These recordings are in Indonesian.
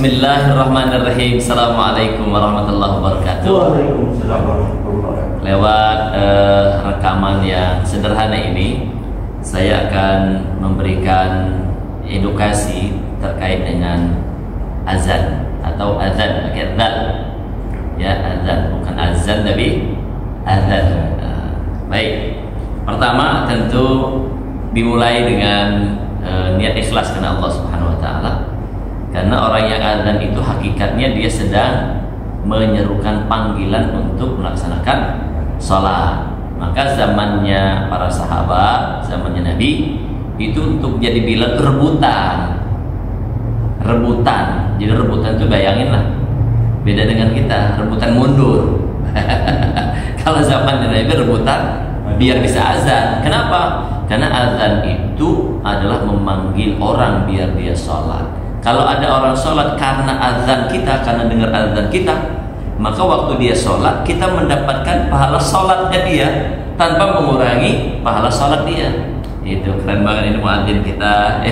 Bismillahirrahmanirrahim. Assalamualaikum warahmatullahi wabarakatuh. Waalaikumsalam warahmatullahi wabarakatuh. Lewat rekaman yang sederhana ini, saya akan memberikan edukasi terkait dengan azan atau azan pakai dzal. Ya, azan, bukan azan tapi azan. Baik. Pertama tentu dimulai dengan niat ikhlas karena Allah Subhanahu wa taala. Karena orang yang azan itu hakikatnya dia sedang menyerukan panggilan untuk melaksanakan sholat. Maka zamannya para sahabat, zamannya Nabi itu untuk jadi bilal rebutan. Jadi rebutan itu bayangin lah, beda dengan kita, rebutan mundur. Kalau zamannya Nabi rebutan biar bisa azan. Kenapa? Karena azan itu adalah memanggil orang biar dia sholat. Kalau ada orang sholat karena azan kita, karena dengar azan kita, maka waktu dia sholat kita mendapatkan pahala sholatnya dia tanpa mengurangi pahala sholat dia. Itu keren banget ini muadzin kita. Ya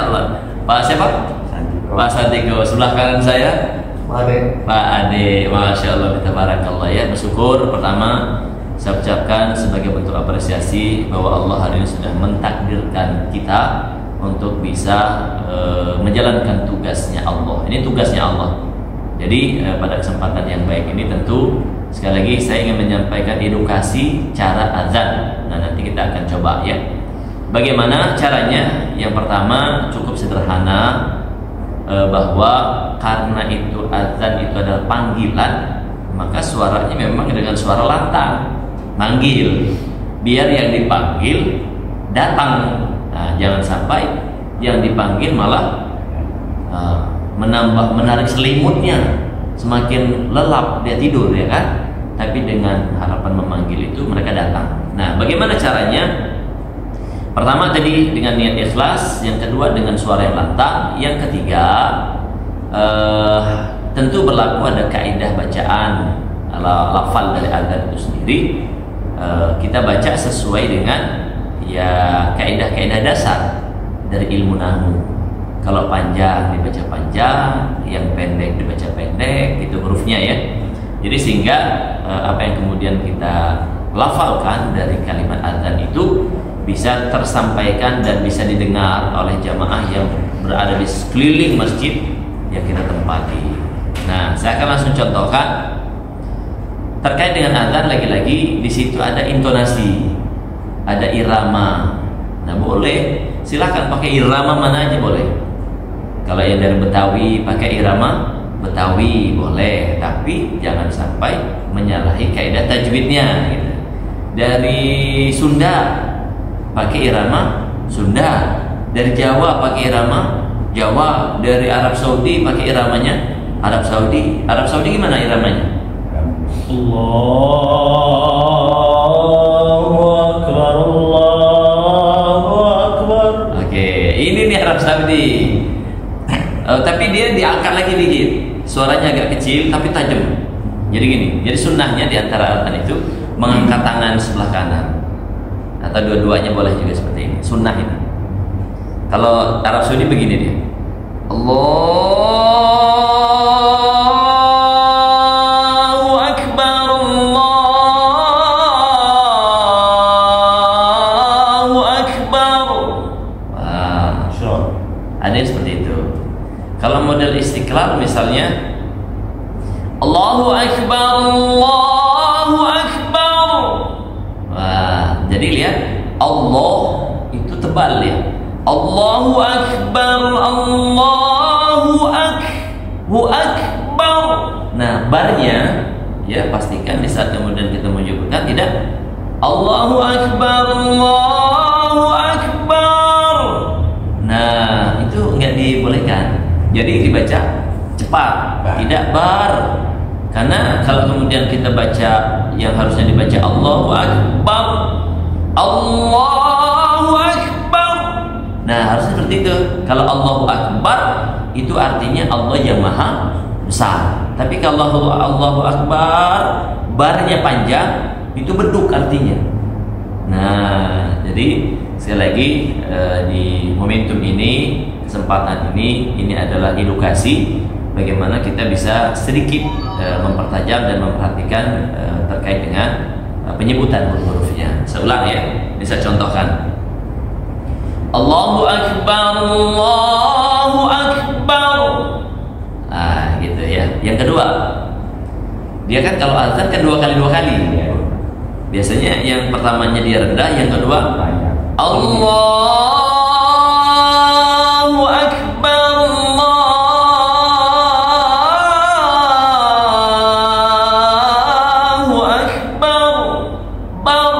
Allah. Pak siapa? Pak Sandiko. Sebelah kanan saya Pak Ade. Masya Allah, tabarakallah ya. Bersyukur pertama saya ucapkan sebagai bentuk apresiasi bahwa Allah hari ini sudah mentakdirkan kita untuk bisa menjalankan tugasnya Allah. Ini tugasnya Allah. Jadi pada kesempatan yang baik ini tentu sekali lagi saya ingin menyampaikan edukasi cara azan. Nah, nanti kita akan coba ya. Bagaimana caranya? Yang pertama cukup sederhana, bahwa karena itu azan itu adalah panggilan, maka suaranya memang dengan suara lantang, manggil, biar yang dipanggil datang. Nah, jangan sampai yang dipanggil malah menarik selimutnya, semakin lelap dia tidur ya kan. Tapi dengan harapan memanggil itu mereka datang. Nah, bagaimana caranya? Pertama tadi dengan niat ikhlas, yang kedua dengan suara yang lantang, yang ketiga tentu berlaku ada kaidah bacaan lafal dari azan itu sendiri. Kita baca sesuai dengan ya kaidah-kaidah dasar dari ilmu nahwu. Kalau panjang dibaca panjang, yang pendek dibaca pendek, itu hurufnya ya. Jadi sehingga apa yang kemudian kita lafalkan dari kalimat azan itu bisa tersampaikan dan bisa didengar oleh jamaah yang berada di sekeliling masjid yang kita tempati. Nah, saya akan langsung contohkan terkait dengan azan. Lagi-lagi di situ ada intonasi, ada irama. Nah, boleh silahkan pakai irama mana aja boleh. Kalau yang dari Betawi pakai irama Betawi boleh, tapi jangan sampai menyalahi kaidah tajwidnya gitu. Dari Sunda pakai irama Sunda, dari Jawa pakai irama Jawa, dari Arab Saudi pakai iramanya Arab Saudi. Arab Saudi gimana iramanya? Allahu Akbar, Allahu Akbar. Oke, ini nih Arab Saudi. Tapi dia diangkat lagi dikit, suaranya agak kecil tapi tajam. Jadi gini, jadi sunnahnya di antara azan itu mengangkat tangan sebelah kanan, atau dua-duanya boleh juga seperti ini. Sunnah ini. Kalau Arab Saudi begini dia, Allahu Akbar, Allahu Akbar. Wah, ada yang seperti itu. Kalau model Istiqlal misalnya, Allahu Akbar, Allahu Akbar. Wah, jadi lihat Allah itu tebal ya. Allahu Akbar, Allahu Akbar. Nah, barnya ya pastikan di saat kemudian kita menyebutkan tidak Allahu Akbar, Allahu Akbar. Nah, itu enggak dibolehkan. Jadi dibaca cepat, tidak bar. Karena kalau kemudian kita baca yang harusnya dibaca Allahu Akbar, Allahu Akbar. Nah, harus seperti itu. Kalau Allahu Akbar itu artinya Allah yang maha besar. Tapi kalau Allahu Akbar barnya panjang, itu beduk artinya. Nah, jadi sekali lagi di momentum ini, kesempatan ini adalah edukasi bagaimana kita bisa sedikit mempertajam dan memperhatikan terkait dengan penyebutan huruf-hurufnya. Saya ulang ya, ini saya contohkan. Allahu Akbar, Allahu Akbar. Gitu ya. Yang kedua, dia kan kalau azan kan dua kali. Biasanya yang pertamanya dia rendah, yang kedua Allahu Akbar, Allahu Akbar, bar.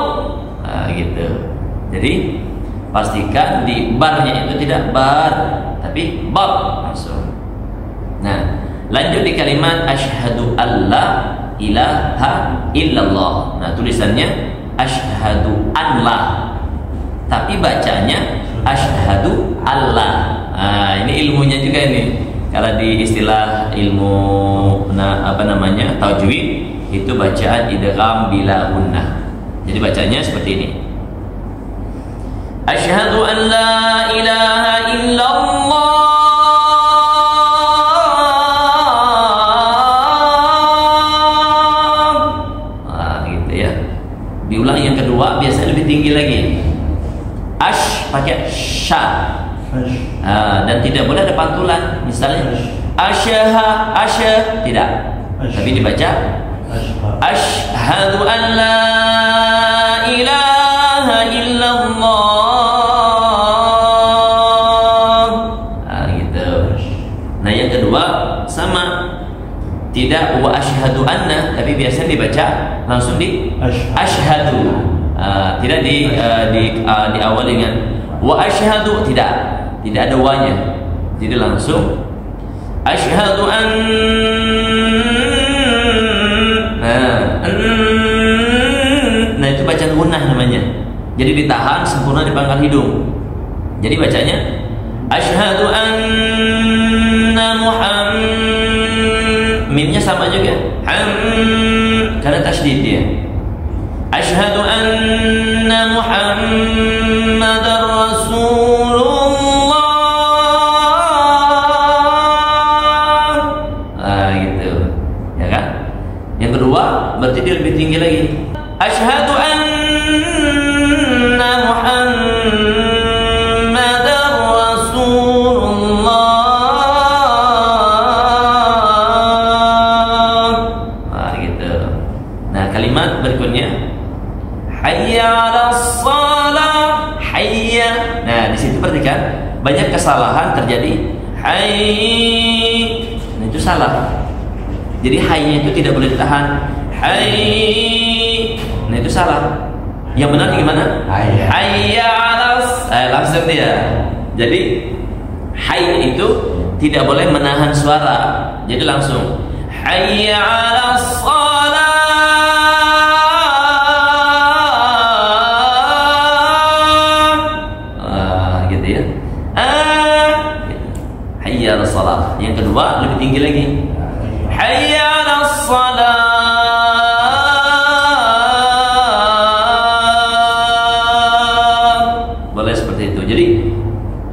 Gitu. Jadi pastikan di barnya itu tidak bar, tapi bar langsung. Nah, lanjut di kalimat asyhadu alla ilaha illallah. Nah, tulisannya asyhadu alla, tapi bacanya asyhadu alla. Nah, ini ilmunya juga ini. Kalau di istilah ilmu tajwid itu bacaan idgham bila gunnah. Jadi bacanya seperti ini. Asyhadu an la ilaha illallah. Gitu ya. Diulang yang kedua biasanya lebih tinggi lagi. Pakai sya. Dan tidak boleh ada pantulan. Misalnya asya tidak. Tapi dibaca asyhadu an la ilaha illallah. Sama, tidak wa asyhadu anna, tapi biasanya dibaca langsung di asyhadu. Tidak di awal dengan wa asyhadu, tidak ada wa-nya. Jadi langsung asyhadu an. Nah, itu bacaan gunnah namanya. Jadi ditahan sempurna di pangkal hidung. Jadi bacanya asyhadu anna Muhammad. Minnya sama juga. Karena tasydid dia. Asyhadu anna Muhammadar Rasulullah. Gitu. Ya kan? Yang kedua berarti dia lebih tinggi lagi. Asyhadu anna Muhammadar Rasulullah. Gitu. Nah, kalimat berikutnya hayya 'alas shalah, hayya. Nah, di situ perhatikan banyak kesalahan terjadi. Hayy. Nah, itu salah. Jadi hayya itu tidak boleh ditahan. Hayy. Nah, itu salah. Yang benar gimana? Hayya 'alas. Langsung dia. Jadi hayy itu tidak boleh menahan suara. Jadi langsung hayya 'alas shalah. Gitu ya. Hayya 'alas shalah. Yang kedua lebih tinggi lagi. Hayya 'alas shalah. Boleh seperti itu. Jadi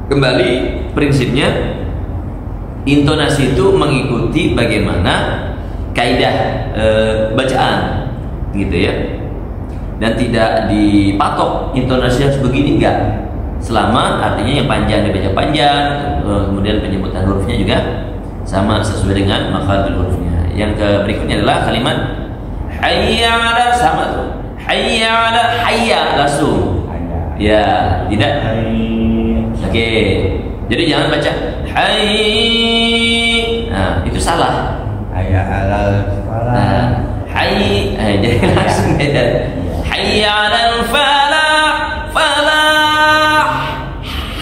kembali prinsipnya intonasi itu mengikuti bagaimana kaidah bacaan, gitu ya. Dan tidak dipatok intonasi harus begini, enggak. Selama artinya yang panjang dibaca panjang, kemudian penyebutan hurufnya juga sama sesuai dengan makhraj hurufnya. Yang berikutnya adalah kalimat hayya 'ala, sama tuh. Hayya 'ala, hayya langsung. Ya, tidak. Oke. Jadi jangan baca hayy. Nah, itu salah. Hayya 'alal falah. Hayy, jadi langsung beda. Hayya 'alal falah, falah.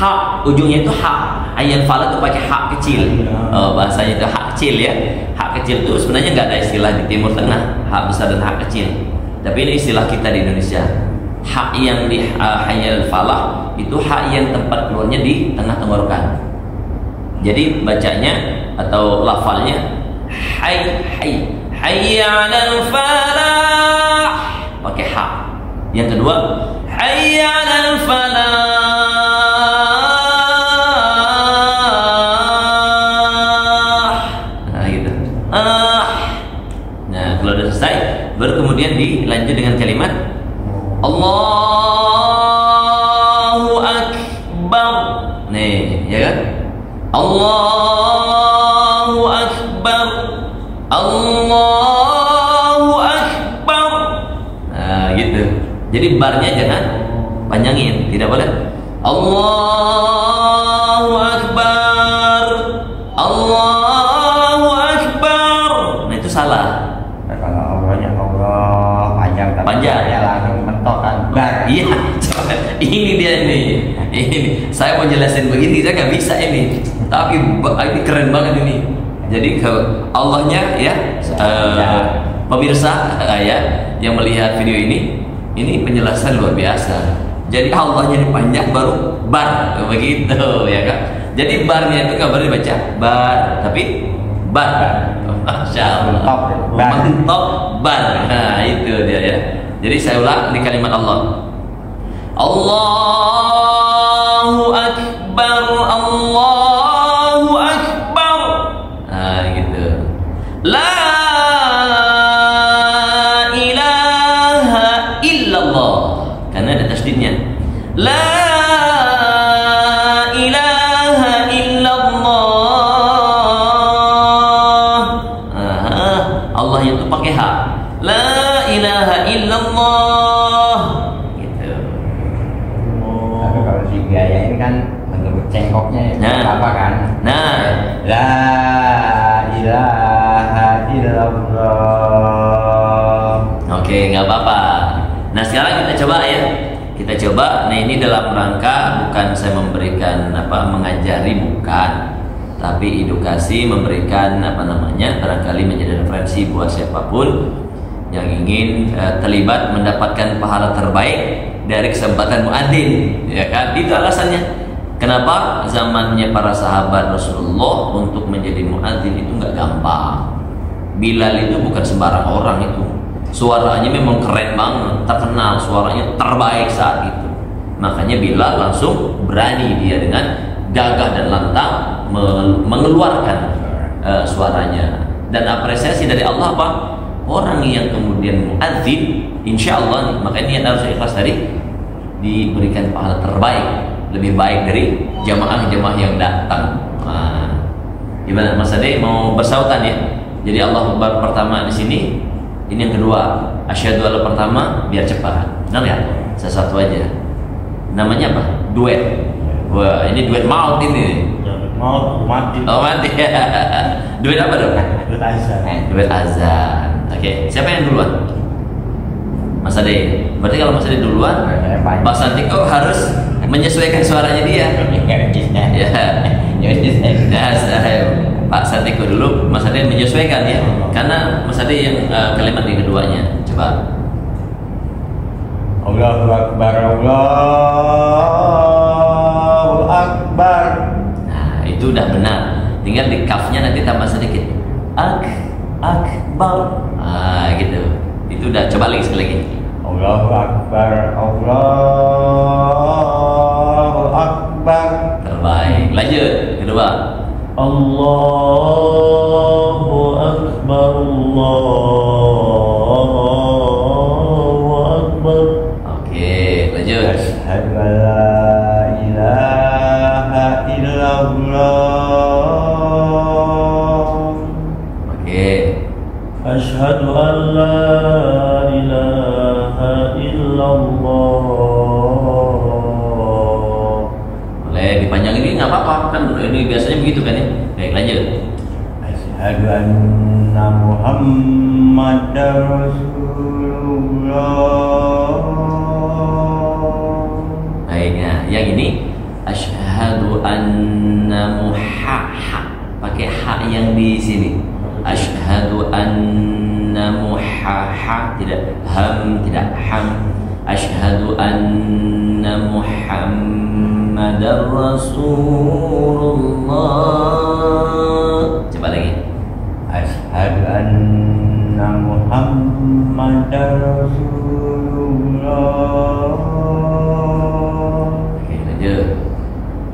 Ha, ujungnya itu ha. Hayya 'alal falah itu pakai ha kecil. Bahasanya itu ha kecil ya. Ha kecil itu sebenarnya nggak ada istilah di Timur Tengah, ha besar dan ha kecil. Tapi ini istilah kita di Indonesia. Ha yang di hayya 'alal falah itu ha yang tempat keluarnya di tengah tenggorokan. Jadi bacanya atau lafalnya hayya 'alal falah pakai ha. Yang kedua hayya 'alal falah. kemudian dilanjut dengan kalimat Allahu Akbar. Nih, ya kan? Allahu Akbar. Allahu Akbar. Nah, gitu. Jadi barnya jangan panjangin, tidak boleh. Allahu Akbar. Allahu Akbar. Nah, itu salah. Kalau Allahnya Allah panjang, tapi Panjang. saya langsung mentok kan. Bar. Iya, ini dia nih. Ini saya mau jelasin begini, saya nggak bisa ini. Tapi ini keren banget ini. Jadi ke Allahnya ya, pemirsa ya yang melihat video ini penjelasan luar biasa. Jadi Allahnya ini panjang baru bar begitu ya kan. Jadi barnya itu nggak boleh dibaca bar, tapi bar. Masya Allah. Mentok bar. Nah itu dia ya. Jadi saya ulang di kalimat Allah. Allahu Akbar. Allahu Akbar. Nah gitu. La ilaha illallah. Karena ada tasdidnya. La ilaha illallah. Allah itu pakai ha. La ilaha illallah. Gitu. Tapi kalau dibiayain kan menurut cengkoknya Nah. apa kan? Nah, La ilaha illallah. oke, nggak apa-apa. Nah, sekarang kita coba ya. Kita coba. Nah, ini dalam rangka bukan saya memberikan mengajari, bukan, tapi edukasi, memberikan barangkali menjadi referensi buat siapapun yang ingin terlibat mendapatkan pahala terbaik dari kesempatan muadzin, ya kan? Itu alasannya. Kenapa zamannya para sahabat Rasulullah untuk menjadi muadzin itu nggak gampang. Bilal itu bukan sembarang orang itu. Suaranya memang keren banget, terkenal, suaranya terbaik saat itu. Makanya Bilal langsung berani dia dengan gagah dan lantang mengeluarkan suaranya. Dan apresiasi dari Allah apa? Orang yang kemudian muadzin, insya Allah nih, makanya niat harus ikhlas tadi, diberikan pahala terbaik, lebih baik dari jamaah-jamaah yang datang. Nah, gimana Mas Ade mau bersautan ya? Jadi Allah Akbar pertama di sini, ini yang kedua. Asyhadu alla pertama biar cepat. Benar ya? Satu aja. Namanya apa? Duet. Wah, ini duet maut ini. Mau mati. Oh, mati. Duet apa dong? Duet azan. Duet azan. Oke, siapa yang duluan? Mas Ade. Berarti kalau Mas Ade duluan, Pak Santiko harus menyesuaikan suaranya dia. Ya. Ya, Pak Santiko dulu, Mas Ade menyesuaikan ya. Karena Mas Ade yang kalimat di keduanya. Coba. Allahu Akbar. Allahu Akbar. Nah, itu udah benar. Tinggal di kafnya nanti tambah sedikit. Akbar. Ah, gitu. Itu udah, coba lagi sekali lagi. Allahu Akbar. Allahu Akbar. Terbaik. Lanjut. Kedua. Allahu Akbar. Allahu Akbar. Oke, lanjut. Asyhadu an la ilaha illallah. Oke. Asyhadu an la ilaha illallah. Boleh dipanjangin ini nggak apa-apa kan? Ini biasanya begitu kan ya. Baik, lanjut. Asyhadu anna Muhammadar Rasulullah. Baiknya, yang ini asyhadu anna pakai ha yang di sini. Asyhadu anna tidak ham, tidak ham. Asyhadu anna Muhammadar Rasulullah. Coba lagi. Asyhadu anna Muhammadar Rasulullah. Oke, lanjut.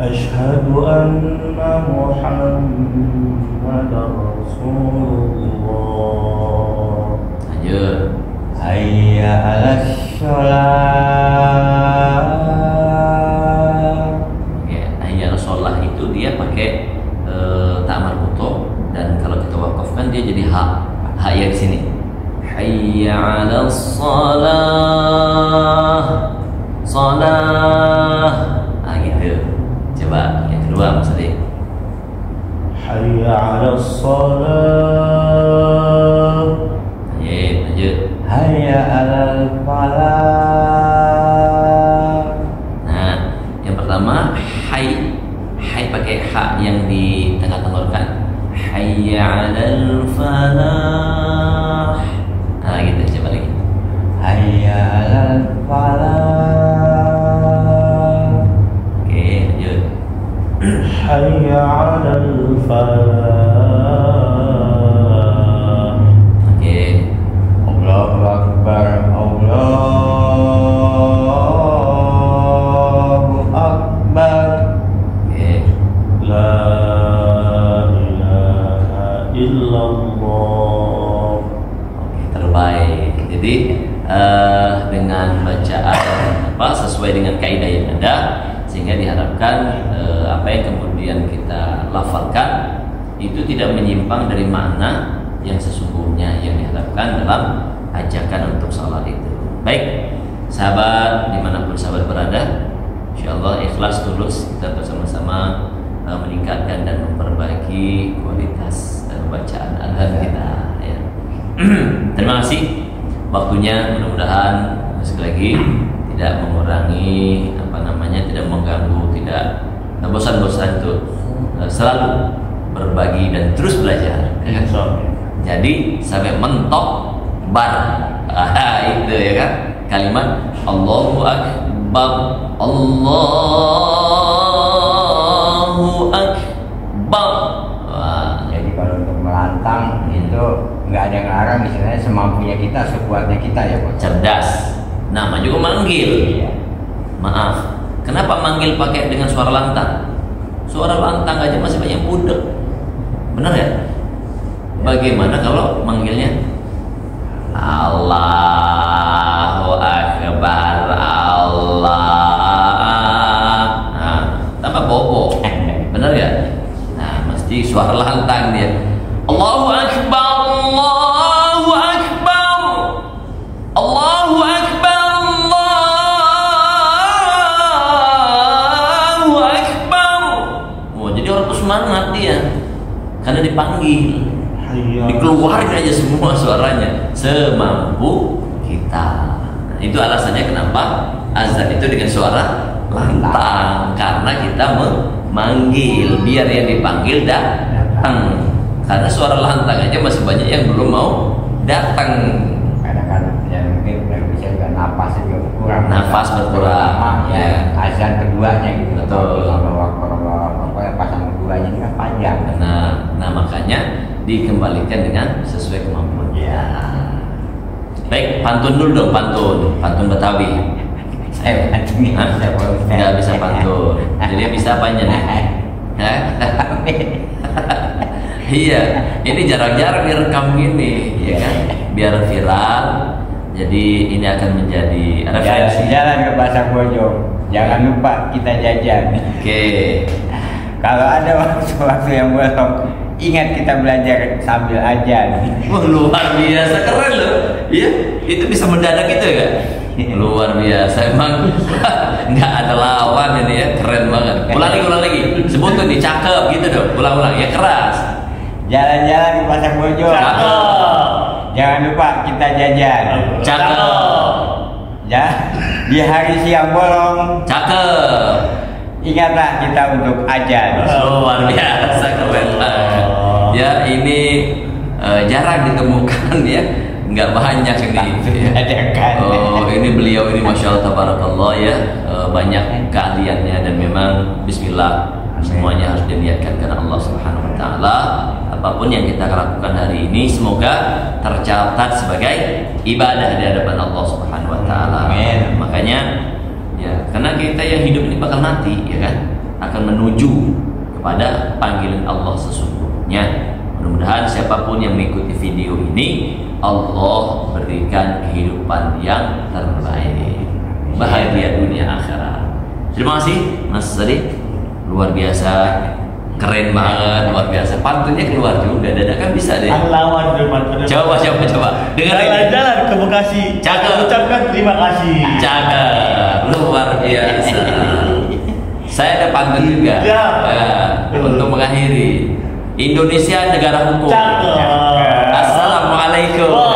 Asyhadu anna Muhammadar Rasulullah. Lanjut. hayya 'alas shalah. Oke, hayya 'alas shalah itu dia pakai ta marbuto, dan kalau kita wakafkan dia jadi ha ya di sini. Hayya 'alas shalah, shalah. Ah gitu. Coba yang kedua Mas Adi. Hayya 'alas shalah. Lanjut. Hayya 'alal falah. Nah, yang pertama hai pakai ha yang di tengah-tengahkan. Hayya 'alal falah. Nah, gitu. Coba lagi. Hayya 'alal falah. Oke, lanjut. Hayya 'alal falah. Oke. Allahu akbar, Allahu akbar. Oke. La ilaha illallah. Oke, terbaik. Jadi dengan bacaan sesuai dengan kaidah yang ada, sehingga diharapkan apa yang kemudian kita lafalkan itu tidak menyimpang dari makna yang sesungguhnya yang diharapkan dalam ajakan untuk salat itu. Baik, sahabat dimanapun sahabat berada, insyaallah ikhlas tulus kita bersama-sama meningkatkan dan memperbaiki kualitas bacaan adzan kita. Ya. Terima kasih waktunya, mudah-mudahan sekali lagi tidak mengurangi tidak mengganggu, tidak bosan-bosan untuk selalu berbagi dan terus belajar. Jadi sampai mentok bar itu ya kan kalimat Allahu Akbar, Allahu Akbar. Jadi kalau untuk melantang itu nggak ada yang larang, istilahnya semampunya kita, sekuatnya kita ya Pak. Cerdas. Nama juga manggil. Iya. Maaf, kenapa manggil pakai dengan suara lantang? Suara lantang aja masih banyak budek. Benar ya? Bagaimana kalau manggilnya Allahu Akbar, Allah. Nah, tambah bobo. Benar ya? Nah, mesti suara lantang dia. Allahu Akbar, Allahu Akbar, Allahu Akbar, Allahu Akbar. Oh, jadi orang tuh semangat dia karena dipanggil. Dikeluarin aja semua suaranya semampu kita. Nah, itu alasannya kenapa azan itu dengan suara lantang, karena kita memanggil biar yang dipanggil datang. Karena suara lantang aja masih banyak yang belum mau datang. Kadang-kadang ya mungkin bisa juga nafas juga kurang. Nafas berkurang. Ya, azan keduanya gitu. Betul. Pokoknya pasang keduanya ini kan panjang. Nah makanya dikembalikan dengan sesuai kemampuan. Ya. Baik, pantun dulu dong, pantun Betawi. Saya pantun Nggak bisa pantun. Jadi bisa apanya nih? Hah? Iya, ini jarang-jarang direkam gini, ya kan? Biar viral. Jadi ini akan menjadi referensi. Jalan ke Pasar Bojong. Jangan lupa kita jajan. Oke. Kalau ada waktu yang bolong, ingat kita belajar sambil ajan. Wah, luar biasa, keren loh. Iya, itu bisa mendadak gitu ya? Luar biasa, emang nggak ada lawan ini ya, keren banget. Ulang lagi. Sebut tuh, cakep gitu dong. Ulang, ya keras. Jalan-jalan ke Pasar Bojong. Cakep. Jangan lupa kita jajan. Cakep. Ya, di hari siang bolong. Cakep. Ingatlah kita untuk ajan. Luar biasa, keren banget. Ya ini jarang ditemukan ya, nggak banyak ini. Ya. Oh, ini beliau ini masya Allah tabarakallah ya, banyak keahliannya dan memang Bismillah. Semuanya harus diniatkan karena Allah Subhanahu Wa Taala. Apapun yang kita lakukan hari ini semoga tercatat sebagai ibadah di hadapan Allah Subhanahu Wa Taala. Makanya ya, karena kita yang hidup ini bakal mati, ya kan, akan menuju kepada panggilan Allah sesungguhnya. Mudah-mudahan siapapun yang mengikuti video ini, Allah berikan kehidupan yang terbaik, bahagia dunia akhirat. Terima kasih Mas Sadi, luar biasa, keren banget, luar biasa. Pantunnya keluar juga, dadakan bisa deh. Lawan depan. Coba. Dengar ini. Jalan ke Bekasi. Cakep. Ucapkan terima kasih. Cakep, luar biasa. Saya ada pantun juga Ya. untuk mengakhiri. Indonesia negara hukum. Cakep. Assalamualaikum.